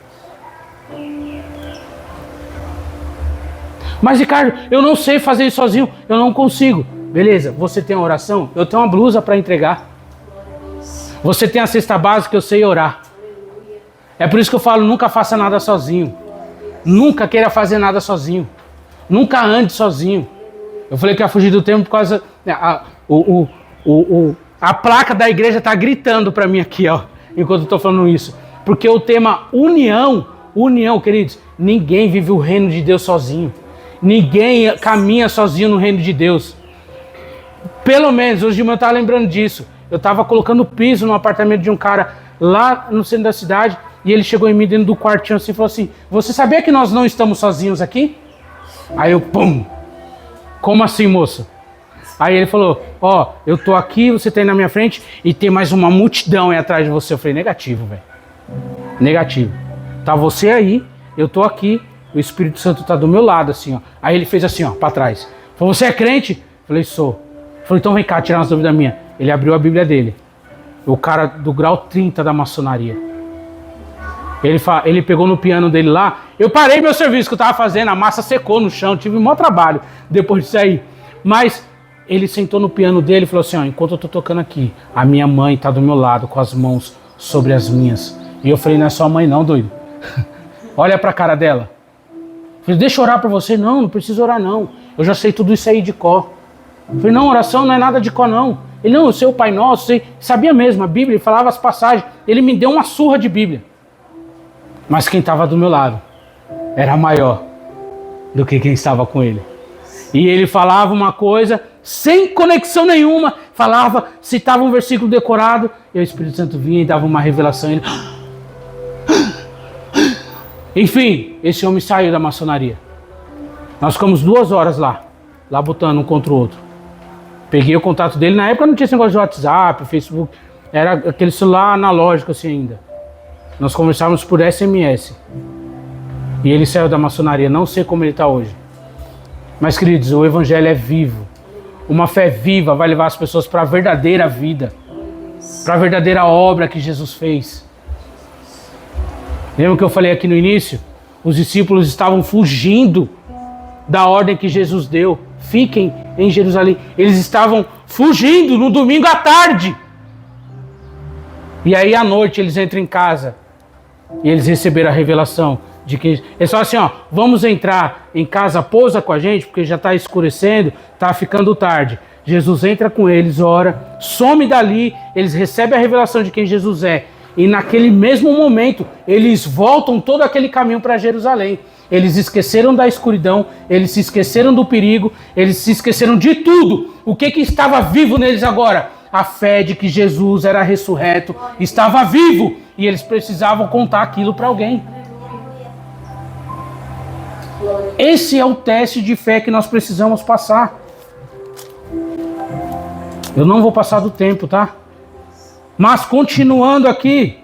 Mas Ricardo, eu não sei fazer isso sozinho, eu não consigo. Beleza, você tem uma oração? Eu tenho uma blusa para entregar. Você tem a cesta básica, eu sei orar. É por isso que eu falo, nunca faça nada sozinho. Nunca queira fazer nada sozinho. Nunca ande sozinho. Eu falei que ia fugir do tempo por causa... A placa da igreja está gritando para mim aqui, ó, enquanto eu estou falando isso. Porque o tema união, queridos, ninguém vive o reino de Deus sozinho. Ninguém caminha sozinho no reino de Deus. Pelo menos, hoje de manhã eu estava lembrando disso. Eu estava colocando piso no apartamento de um cara lá no centro da cidade e ele chegou em mim dentro do quartinho assim e falou assim: você sabia que nós não estamos sozinhos aqui? Aí eu, pum! Como assim, moço? Aí ele falou: ó, eu tô aqui, você tá aí na minha frente e tem mais uma multidão aí atrás de você. Eu falei: negativo, velho. Negativo. Tá você aí, eu tô aqui, o Espírito Santo tá do meu lado, assim, ó. Aí ele fez assim, ó, pra trás. Falou: você é crente? Eu falei: sou. Falei: então vem cá, tirar umas dúvidas minhas. Ele abriu a Bíblia dele. O cara do grau 30 da maçonaria. Ele pegou no piano dele lá. Eu parei meu serviço que eu tava fazendo, a massa secou no chão, tive um maior trabalho depois disso aí. Mas ele sentou no piano dele e falou assim: ó, enquanto eu tô tocando aqui, a minha mãe tá do meu lado com as mãos sobre as minhas. E eu falei: não é sua mãe não, doido. Olha pra cara dela. Eu falei: deixa eu orar pra você. Não precisa orar não. Eu já sei tudo isso aí de cor. Eu falei: não, oração não é nada de cor não. Ele: não, eu sei o Pai Nosso, sei. Sabia mesmo, a Bíblia, ele falava as passagens. Ele me deu uma surra de Bíblia. Mas quem estava do meu lado era maior do que quem estava com ele. E ele falava uma coisa sem conexão nenhuma. Falava, citava um versículo decorado. E o Espírito Santo vinha e dava uma revelação. Ele... Enfim, esse homem saiu da maçonaria. Nós ficamos 2 horas lá botando um contra o outro. Peguei o contato dele. Na época não tinha esse negócio de WhatsApp, Facebook. Era aquele celular analógico assim ainda. Nós conversávamos por SMS. E ele saiu da maçonaria. Não sei como ele está hoje. Mas, queridos, o evangelho é vivo. Uma fé viva vai levar as pessoas para a verdadeira vida. Para a verdadeira obra que Jesus fez. Lembra que eu falei aqui no início? Os discípulos estavam fugindo da ordem que Jesus deu. Fiquem em Jerusalém. Eles estavam fugindo no domingo à tarde. E aí à noite eles entram em casa. E eles receberam a revelação de que... Eles falam assim, ó, vamos entrar em casa, pousa com a gente, porque já está escurecendo, está ficando tarde. Jesus entra com eles, ora, some dali, eles recebem a revelação de quem Jesus é. E naquele mesmo momento, eles voltam todo aquele caminho para Jerusalém. Eles esqueceram da escuridão, eles se esqueceram do perigo, eles se esqueceram de tudo. O que estava vivo neles agora? A fé de que Jesus era ressurreto, estava vivo. E eles precisavam contar aquilo para alguém. Esse é o teste de fé que nós precisamos passar. Eu não vou passar do tempo, tá? Mas continuando aqui,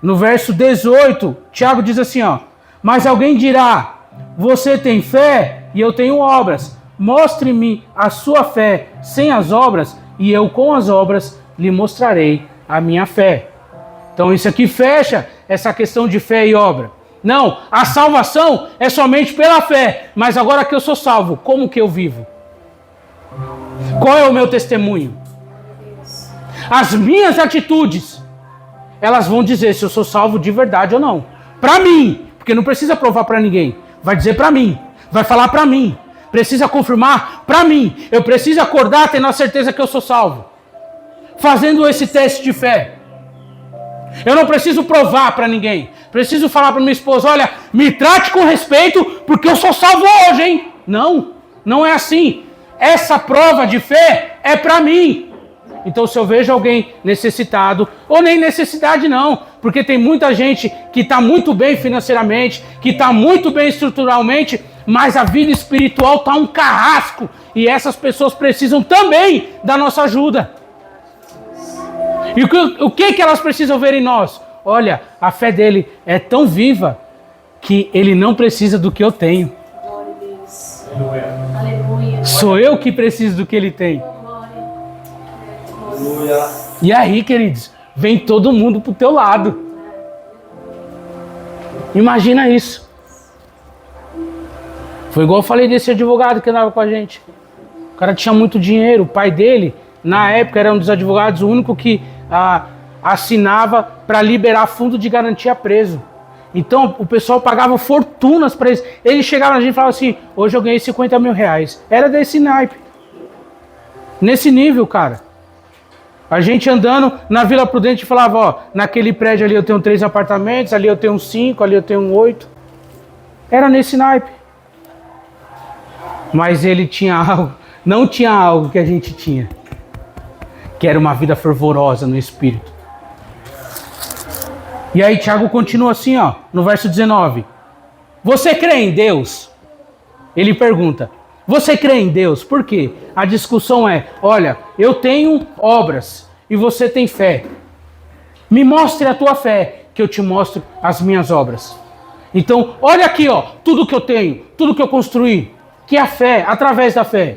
no verso 18, Tiago diz assim, ó: mas alguém dirá, você tem fé e eu tenho obras. Mostre-me a sua fé sem as obras e eu com as obras lhe mostrarei a minha fé. Então isso aqui fecha essa questão de fé e obra. Não, a salvação é somente pela fé. Mas agora que eu sou salvo, como que eu vivo? Qual é o meu testemunho? As minhas atitudes, elas vão dizer se eu sou salvo de verdade ou não. Para mim, porque não precisa provar para ninguém. Vai dizer para mim, vai falar para mim. Precisa confirmar para mim. Eu preciso acordar tendo a certeza que eu sou salvo. Fazendo esse teste de fé. Eu não preciso provar para ninguém. Preciso falar para minha esposa, olha, me trate com respeito porque eu sou salvo hoje, hein? Não, não é assim. Essa prova de fé é para mim. Então se eu vejo alguém necessitado, ou nem necessidade não, porque tem muita gente que está muito bem financeiramente, que está muito bem estruturalmente, mas a vida espiritual está um carrasco. E essas pessoas precisam também da nossa ajuda. E o que elas precisam ver em nós? Olha, a fé dele é tão viva que ele não precisa do que eu tenho. Glória a Deus. Aleluia. Sou eu que preciso do que ele tem. Aleluia. E aí, queridos, vem todo mundo pro teu lado. Imagina isso. Foi igual eu falei desse advogado que andava com a gente. O cara tinha muito dinheiro. O pai dele, na época, era um dos advogados, o único que assinava para liberar fundo de garantia preso. Então o pessoal pagava fortunas para eles. Eles chegavam na gente e falavam assim, hoje eu ganhei 50 mil reais. Era desse naipe. Nesse nível, cara. A gente andando na Vila Prudente falava, ó, naquele prédio ali eu tenho 3 apartamentos, ali eu tenho 5, ali eu tenho 8. Era nesse naipe. Mas ele tinha algo, não tinha algo que a gente tinha. Que era uma vida fervorosa no Espírito. E aí Tiago continua assim, ó, no verso 19. Você crê em Deus? Ele pergunta, você crê em Deus? Por quê? A discussão é, olha, eu tenho obras e você tem fé. Me mostre a tua fé, que eu te mostro as minhas obras. Então, olha aqui, ó, tudo que eu tenho, tudo que eu construí, que é a fé, através da fé.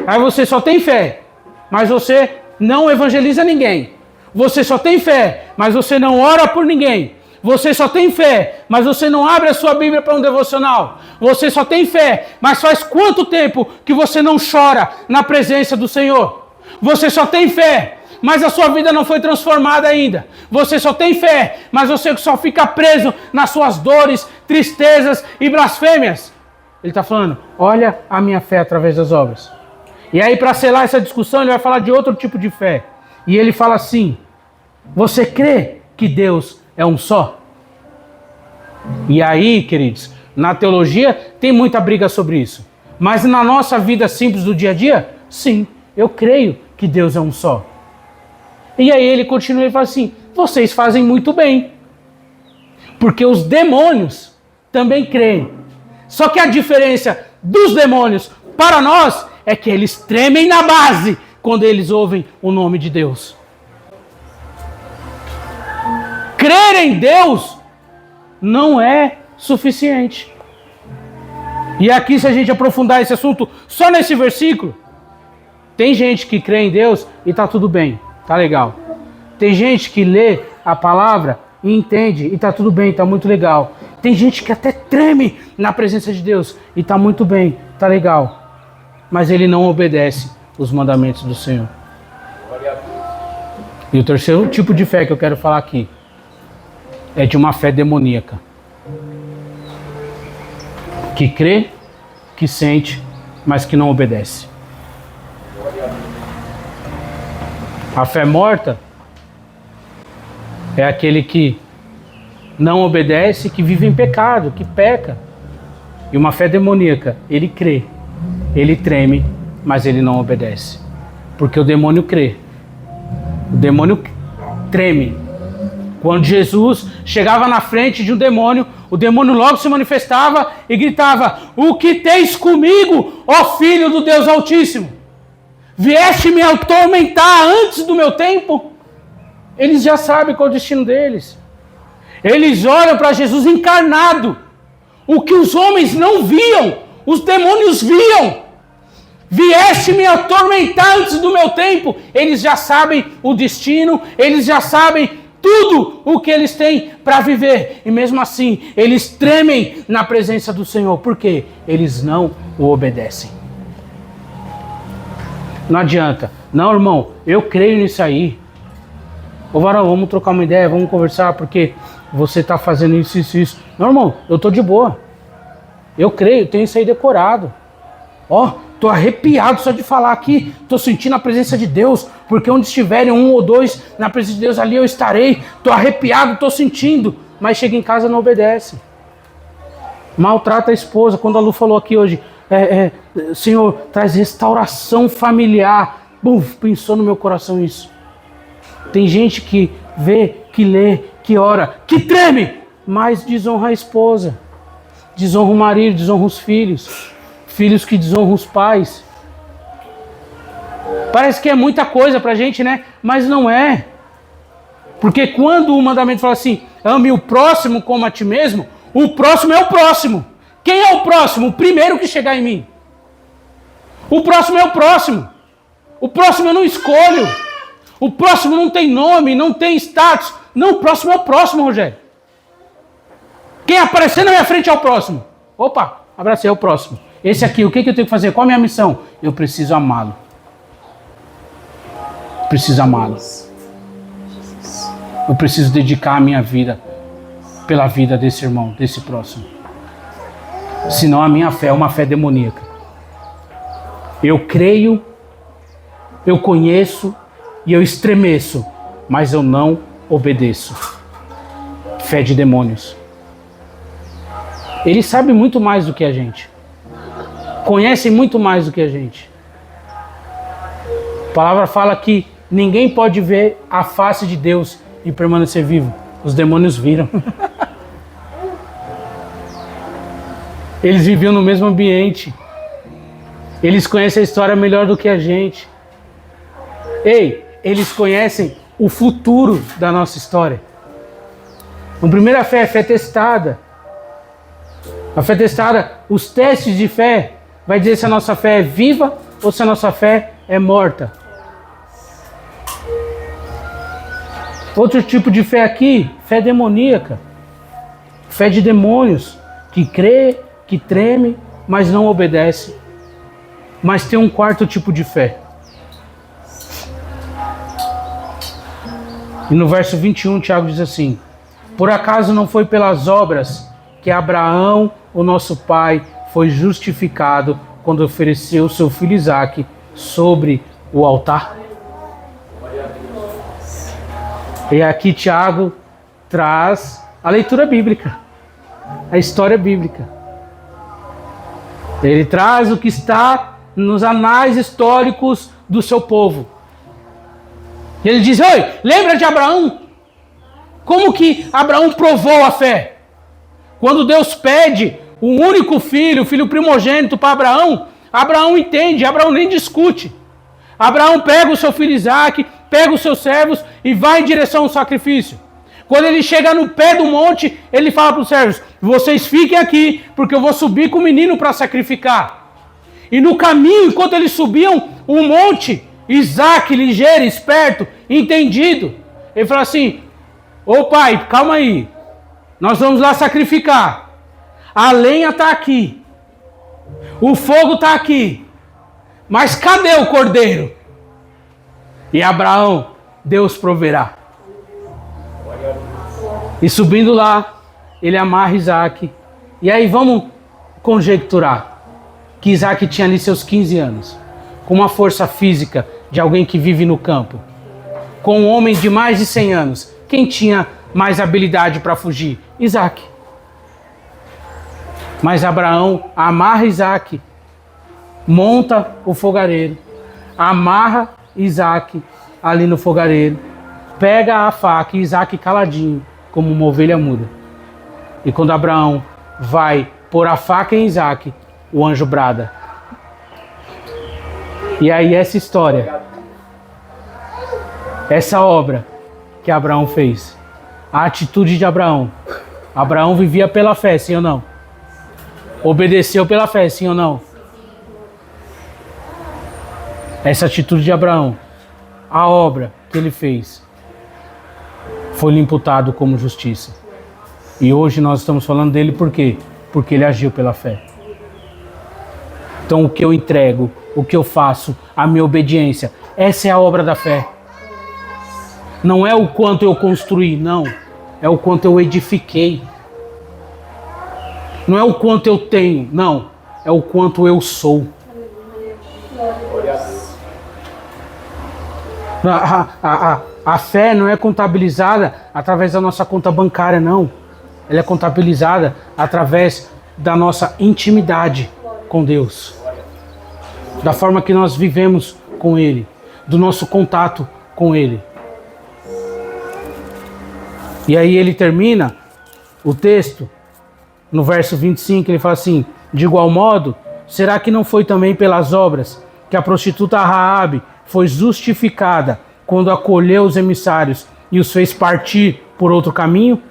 Aí você só tem fé, mas você não evangeliza ninguém. Você só tem fé, mas você não ora por ninguém. Você só tem fé, mas você não abre a sua Bíblia para um devocional. Você só tem fé, mas faz quanto tempo que você não chora na presença do Senhor? Você só tem fé, mas a sua vida não foi transformada ainda. Você só tem fé, mas você só fica preso nas suas dores, tristezas e blasfêmias. Ele está falando, olha a minha fé através das obras. E aí, para selar essa discussão, ele vai falar de outro tipo de fé. E ele fala assim, você crê que Deus é um só? E aí, queridos, na teologia tem muita briga sobre isso. Mas na nossa vida simples do dia a dia, sim, eu creio que Deus é um só. E aí ele continua e fala assim, vocês fazem muito bem. Porque os demônios também creem. Só que a diferença dos demônios para nós é que eles tremem na base quando eles ouvem o nome de Deus. Crer em Deus não é suficiente. E aqui, se a gente aprofundar esse assunto só nesse versículo, tem gente que crê em Deus e tá tudo bem, tá legal. Tem gente que lê a palavra e entende e tá tudo bem, tá muito legal. Tem gente que até treme na presença de Deus e tá muito bem, tá legal. Mas ele não obedece os mandamentos do Senhor. E o terceiro tipo de fé que eu quero falar aqui é de uma fé demoníaca. Que crê, que sente, mas que não obedece. A fé morta é aquele que não obedece, que vive em pecado, que peca. E uma fé demoníaca, ele crê, ele treme, mas ele não obedece. Porque o demônio crê. O demônio treme. Quando Jesus chegava na frente de um demônio, o demônio logo se manifestava e gritava, o que tens comigo, ó Filho do Deus Altíssimo? Vieste me atormentar antes do meu tempo? Eles já sabem qual é o destino deles. Eles olham para Jesus encarnado. O que os homens não viam, os demônios viam. Vieste me atormentar antes do meu tempo. Eles já sabem o destino, eles já sabem tudo o que eles têm para viver. E mesmo assim, eles tremem na presença do Senhor. Por quê? Eles não o obedecem. Não adianta. Não, irmão, eu creio nisso aí. Ô varão, vamos trocar uma ideia, vamos conversar, porque você está fazendo isso, isso, isso. Não, irmão, eu estou de boa. Eu creio, tenho isso aí decorado. Ó, estou arrepiado só de falar aqui. Estou sentindo a presença de Deus, porque onde estiverem 1 ou 2 na presença de Deus, ali eu estarei. Estou arrepiado, estou sentindo. Mas chega em casa e não obedece. Maltrata a esposa. Quando a Lu falou aqui hoje, Senhor, traz restauração familiar. Pensou no meu coração isso. Tem gente que vê, que lê, que ora, que treme, mas desonra a esposa. Desonra o marido, desonra os filhos. Filhos que desonram os pais. Parece que é muita coisa pra gente, né? Mas não é. Porque quando o mandamento fala assim, ame o próximo como a ti mesmo, o próximo é o próximo. Quem é o próximo? O primeiro que chegar em mim. O próximo é o próximo. O próximo eu não escolho. O próximo não tem nome, não tem status. Não, o próximo é o próximo, Rogério. Quem aparecer na minha frente é o próximo. Opa, abracei, é o próximo. Esse aqui, o que eu tenho que fazer? Qual a minha missão? Eu preciso amá-lo. Preciso amá-lo. Eu preciso dedicar a minha vida pela vida desse irmão, desse próximo. Senão a minha fé é uma fé demoníaca. Eu creio, eu conheço e eu estremeço, mas eu não obedeço. Fé de demônios. Ele sabe muito mais do que a gente. Conhece muito mais do que a gente. A palavra fala que ninguém pode ver a face de Deus e permanecer vivo. Os demônios viram. Eles viviam no mesmo ambiente. Eles conhecem a história melhor do que a gente. Ei, eles conhecem o futuro da nossa história. A primeira fé é fé testada. A fé testada, os testes de fé, vai dizer se a nossa fé é viva ou se a nossa fé é morta. Outro tipo de fé aqui, fé demoníaca. Fé de demônios, que crê, que treme, mas não obedece. Mas tem um quarto tipo de fé. E no verso 21, Tiago diz assim: por acaso não foi pelas obras que Abraão, o nosso pai, foi justificado quando ofereceu seu filho Isaque sobre o altar? E aqui Tiago traz a leitura bíblica, a história bíblica. Ele traz o que está nos anais históricos do seu povo. E ele diz: oi, lembra de Abraão? Como que Abraão provou a fé? Quando Deus pede o único filho, o filho primogênito para Abraão, Abraão entende, Abraão nem discute. Abraão pega o seu filho Isaque, pega os seus servos e vai em direção ao sacrifício. Quando ele chega no pé do monte, ele fala para os servos: vocês fiquem aqui, porque eu vou subir com o menino para sacrificar. E no caminho, enquanto eles subiam um monte, Isaque, ligeiro, esperto, entendido, ele fala assim: ô pai, calma aí, nós vamos lá sacrificar. A lenha está aqui, o fogo está aqui, mas cadê o cordeiro? E Abraão: Deus proverá. E subindo lá, ele amarra Isaque. E aí vamos conjecturar que Isaque tinha ali seus 15 anos, com uma força física de alguém que vive no campo, com um homem de mais de 100 anos. Quem tinha mais habilidade para fugir? Isaque. Mas Abraão amarra Isaque, monta o fogareiro, amarra Isaque ali no fogareiro, pega a faca e Isaque caladinho, como uma ovelha muda. E quando Abraão vai pôr a faca em Isaque, o anjo brada. E aí essa história, essa obra que Abraão fez, a atitude de Abraão. Abraão vivia pela fé, sim ou não? Obedeceu pela fé, sim ou não? Essa atitude de Abraão, a obra que ele fez, foi lhe imputado como justiça. E hoje nós estamos falando dele por quê? Porque ele agiu pela fé. Então o que eu entrego, o que eu faço, a minha obediência, essa é a obra da fé. Não é o quanto eu construí, não. É o quanto eu edifiquei. Não é o quanto eu tenho, não. É o quanto eu sou. A fé não é contabilizada através da nossa conta bancária, não. Ela é contabilizada através da nossa intimidade com Deus. Da forma que nós vivemos com Ele. Do nosso contato com Ele. E aí ele termina o texto, no verso 25, ele fala assim: de igual modo, será que não foi também pelas obras que a prostituta Raabe foi justificada quando acolheu os emissários e os fez partir por outro caminho?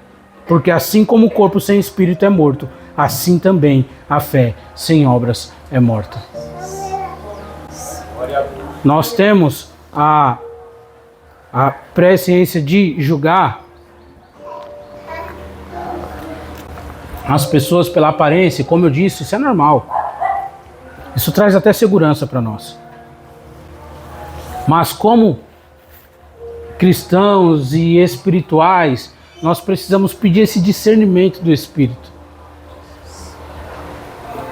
Porque assim como o corpo sem espírito é morto, assim também a fé sem obras é morta. Nós temos a presciência de julgar as pessoas pela aparência. Como eu disse, isso é normal. Isso traz até segurança para nós. Mas como cristãos e espirituais, nós precisamos pedir esse discernimento do Espírito.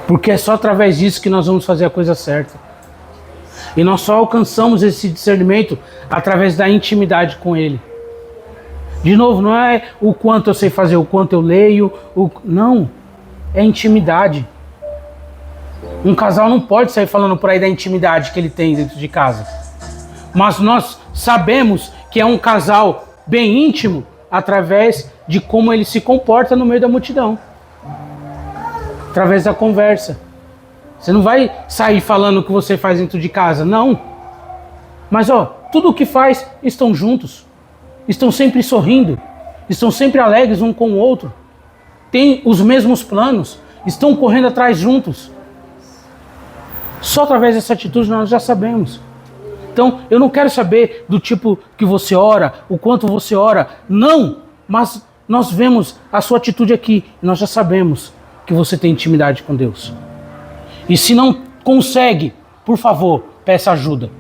Porque é só através disso que nós vamos fazer a coisa certa. E nós só alcançamos esse discernimento através da intimidade com Ele. De novo, não é o quanto eu sei fazer, o quanto eu leio. Não, é intimidade. Um casal não pode sair falando por aí da intimidade que ele tem dentro de casa. Mas nós sabemos que é um casal bem íntimo através de como ele se comporta no meio da multidão. Através da conversa. Você não vai sair falando o que você faz dentro de casa, não. Mas tudo o que faz, estão juntos. Estão sempre sorrindo. Estão sempre alegres um com o outro. Têm os mesmos planos. Estão correndo atrás juntos. Só através dessa atitude nós já sabemos. Então, eu não quero saber do tipo que você ora, o quanto você ora. Não, mas nós vemos a sua atitude aqui. E nós já sabemos que você tem intimidade com Deus. E se não consegue, por favor, peça ajuda.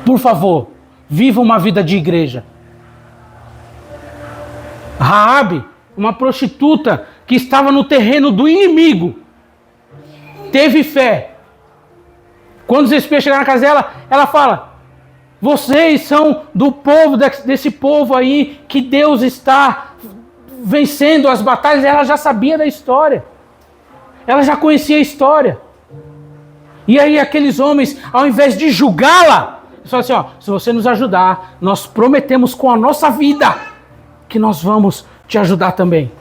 Por favor, viva uma vida de igreja. Raabe, uma prostituta que estava no terreno do inimigo, teve fé. Quando os espias chegaram na casa dela, ela fala: vocês são do povo, desse povo aí, que Deus está vencendo as batalhas. Ela já sabia da história. Ela já conhecia a história. E aí aqueles homens, ao invés de julgá-la, eles falam assim: se você nos ajudar, nós prometemos com a nossa vida que nós vamos te ajudar também.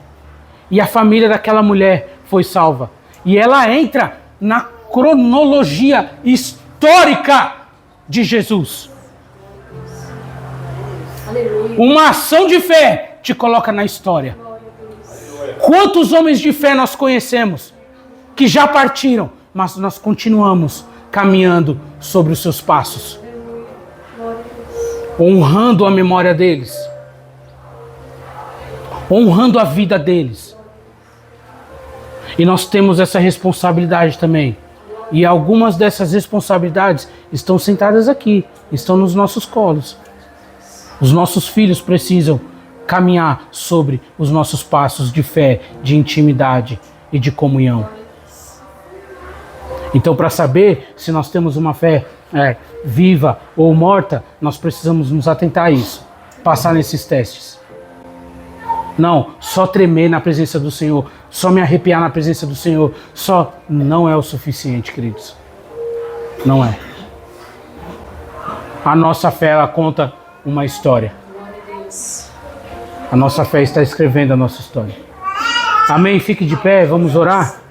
E a família daquela mulher foi salva. E ela entra na cronologia histórica de Jesus. Aleluia. Uma ação de fé te coloca na história. Quantos homens de fé nós conhecemos que já partiram, mas nós continuamos caminhando sobre os seus passos, honrando a memória deles, honrando a vida deles. E nós temos essa responsabilidade também. E algumas dessas responsabilidades estão sentadas aqui, estão nos nossos colos. Os nossos filhos precisam caminhar sobre os nossos passos de fé, de intimidade e de comunhão. Então, para saber se nós temos uma fé viva ou morta, nós precisamos nos atentar a isso, passar nesses testes. Não, só tremer na presença do Senhor, só me arrepiar na presença do Senhor, só não é o suficiente, queridos. Não é. A nossa fé, ela conta uma história. A nossa fé está escrevendo a nossa história. Amém? Fique de pé, vamos orar.